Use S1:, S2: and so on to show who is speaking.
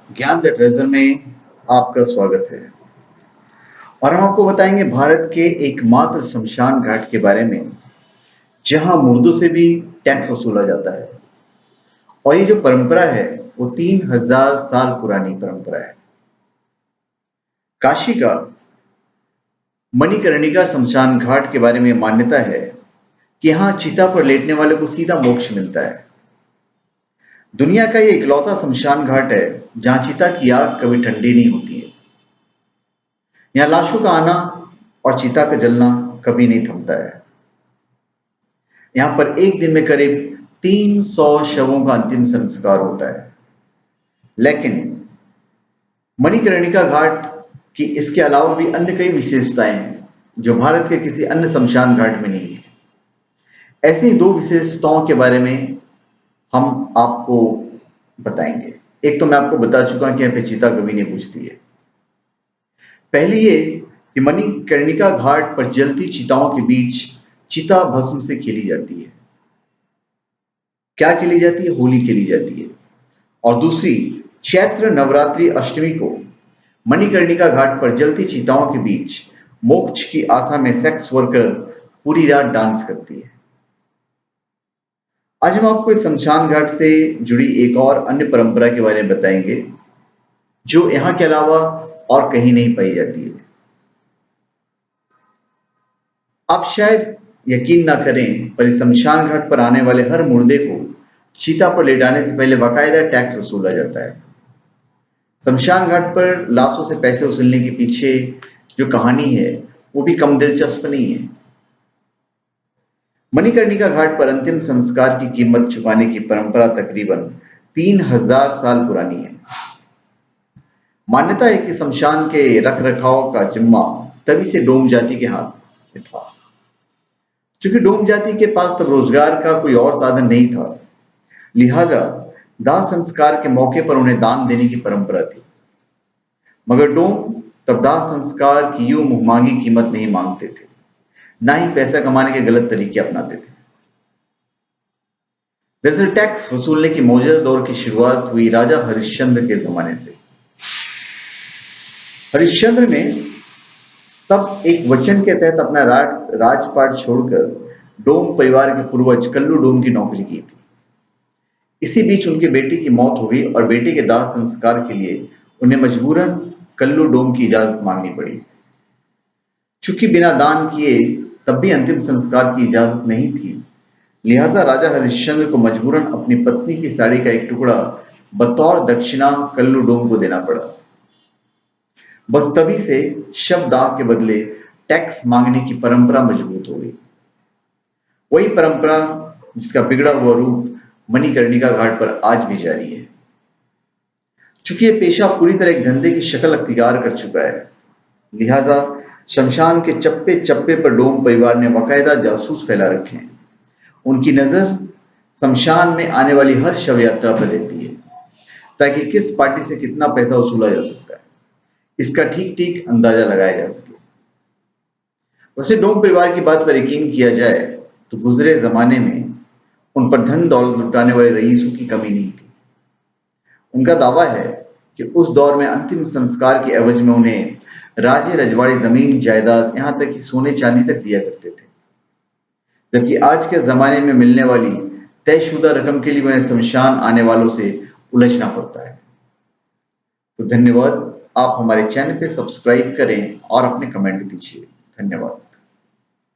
S1: ज्ञान the treasure में आपका स्वागत है। और हम आपको बताएंगे भारत के एकमात्र शमशान घाट के बारे में जहां मुर्दों से भी टैक्स वसूला जाता है। और ये जो परंपरा है वो 3000 साल पुरानी परंपरा है। काशी का मणिकर्णिका शमशान घाट के बारे में मान्यता है कि यहाँ चिता पर लेटने वाले को सीधा मोक्ष मिलता है। दुनिया का ये इकलौता शमशान घाट है जहां चिता की आग कभी ठंडी नहीं होती है। यहाँ लाशों का आना और चिता का जलना कभी नहीं थमता है। यहाँ पर एक दिन में करीब 300 शवों का अंतिम संस्कार होता है। लेकिन मणिकर्णिका घाट की इसके अलावा भी अन्य कई विशेषताएं हैं जो भारत के किसी अन्य शमशान घाट में नहीं है। ऐसी ही दो विशेषताओं के बारे में हम आपको बताएंगे। एक तो मैं आपको बता चुका कि यहाँ पे चिता कभी नहीं बुझती है। पहली ये कि मणिकर्णिका घाट पर जलती चिताओं के बीच चिता भस्म से खेली जाती है। क्या खेली जाती है? होली खेली जाती है। और दूसरी, चैत्र नवरात्रि अष्टमी को मणिकर्णिका घाट पर जलती चिताओं के बीच मोक्ष की आशा में सेक्स वर्कर पूरी रात डांस करती है। आज हम आपको इस शमशान घाट से जुड़ी एक और अन्य परंपरा के बारे में बताएंगे जो यहाँ के अलावा और कहीं नहीं पाई जाती है। आप शायद यकीन ना करें पर इस शमशान घाट पर आने वाले हर मुर्दे को चिता पर लेटाने से पहले बाकायदा टैक्स वसूला जाता है। शमशान घाट पर लाशों से पैसे वसूलने के पीछे जो कहानी है वो भी कम दिलचस्प नहीं है। मणिकर्णिका घाट पर अंतिम संस्कार की कीमत चुकाने की परंपरा तकरीबन 3000 साल पुरानी है। मान्यता है कि शमशान के रख रखाव का जिम्मा तभी से डोम जाति के हाथ में था। चूंकि डोम जाति के पास तब रोजगार का कोई और साधन नहीं था, लिहाजा दाह संस्कार के मौके पर उन्हें दान देने की परंपरा थी। मगर डोम तब दाह संस्कार की यूं मुंहमांगी कीमत नहीं मांगते थे, ना ही पैसा कमाने के गलत तरीके अपनाते थे। दरअसल टैक्स वसूलने की मौजूदा दौर की शुरुआत हुई राजा हरिश्चंद्र के जमाने से। हरिश्चंद्र ने तब एक वचन के तहत अपना राजपाट छोड़कर डोम परिवार के पूर्वज कल्लू डोम की नौकरी की थी। इसी बीच उनकी बेटी की मौत हो गई और बेटी के दाह संस्कार के लिए उन्हें मजबूरन कल्लू डोम की इजाजत मांगनी पड़ी। चूंकि बिना दान किए तब भी अंतिम संस्कार की इजाजत नहीं थी, लिहाजा राजा हरिश्चंद्र को मजबूरन अपनी पत्नी की साड़ी का एक टुकड़ा बतौर दक्षिणा कल्लू डोम को देना पड़ा। बस तभी से शव दाह के बदले टैक्स मांगने की परंपरा मजबूत हो गई। वही परंपरा जिसका बिगड़ा हुआ रूप मणिकर्णिका घाट पर आज भी जारी है। चूंकि यह पेशा पूरी तरह एक धंधे की शक्ल अख्तियार कर चुका है, लिहाजा शमशान के चप्पे चप्पे पर डोम परिवार ने बाकायदा जासूस फैला रखे हैं। उनकी नजर शमशान में आने वाली हर शव यात्रा पर रहती है ताकि किस पार्टी से कितना पैसा वसूला जा सकता है इसका ठीक ठीक अंदाजा लगाया जा सके। वैसे डोम परिवार की बात पर यकीन किया जाए तो गुजरे जमाने में उन पर धन दौलत लुटाने वाले रईसों की कमी नहीं थी। उनका दावा है कि उस दौर में अंतिम संस्कार के एवज में उन्हें राजे रजवाड़े जमीन जायदाद यहां तक कि सोने चांदी तक दिया करते थे, जबकि आज के जमाने में मिलने वाली तयशुदा रकम के लिए उन्हें शमशान आने वालों से उलझना पड़ता है। तो धन्यवाद। आप हमारे चैनल पे सब्सक्राइब करें और अपने कमेंट दीजिए। धन्यवाद।